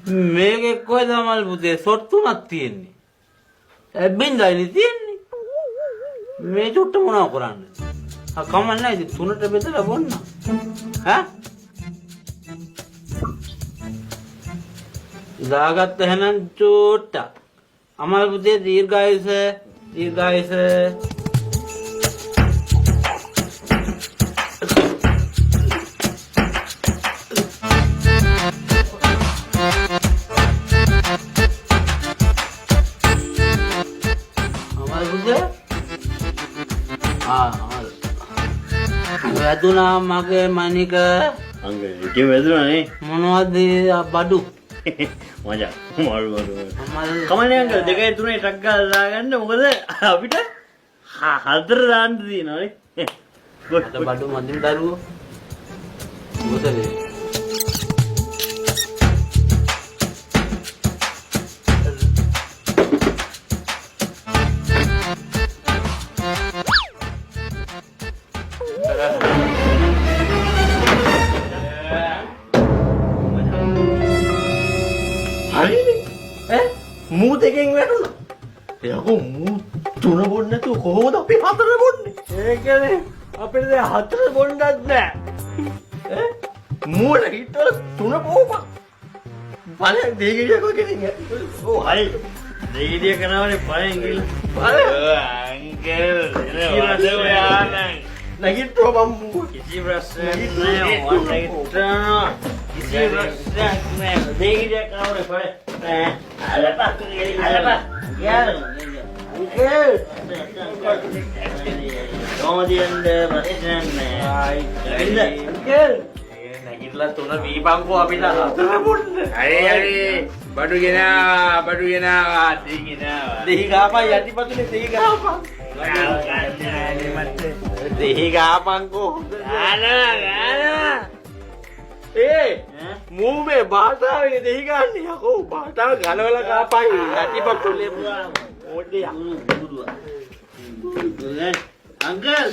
මේකේ කොහෙද මල් පුතේ සොට් තුනක් තියෙන්නේ. බින්දයිලි තියෙන්නේ. මේ චුට්ට මොනව කරන්නේ? කමක් නැහැ ඉතින් තුනට බෙදලා බොන්න. ඈ? දාගත්ත හැනම් චුට්ට. අමල් පුතේ දීර්ඝායුෂ දීර්ඝායුෂ. වැදුනා මගේ මණික අංකල් ඒකේ වැදුනානේ මොනවද බඩු මචං මාරු කමන්නේ අංකල් දෙකයි තුනේ ටක් ගාලා දාගන්න මොකද අපිට හතර දාන්න තියෙනවානේ අද බඩු මදින් දරුවෝ මොකද මූ දෙකෙන් වැටුණා. යකෝ මූ තුන බොන්න නැතුව කොහොමද අපි හතර බොන්නේ? ඒ කියන්නේ අපිට දැන් හතර බොන්නත් බෑ. මූල හිටවල තුන බොපන්. බලන්න දෙගිඩියක් වගේ නේ. ඔව් හරි. දෙගිඩිය කරනවානේ පහෙන් ගිල. අංකල් එනවා ඔයාලා. නැගිට්ටුවා මම්මු. කිසි ප්‍රශ්නයක් නෑ. ඔන්න නැගිට්ටනවා. කිසි ප්‍රශ්නයක් නෑ. දෙගිඩියක් කරනවානේ පහෙන්. Alapak, ya, Uncle. Kemudian berasal Uncle. Nagitlah tunas bibangku apila. Hari, baru gina, Dihiga apa ya? Tiba tu dihiga apa? Dihiga apa angku? Ada. මූ මේ භාෂාවේ දෙහි ගන්න යකෝ භාෂාව ගලවලා කාපයි යටිපතුලේ මොඩියා අංකල්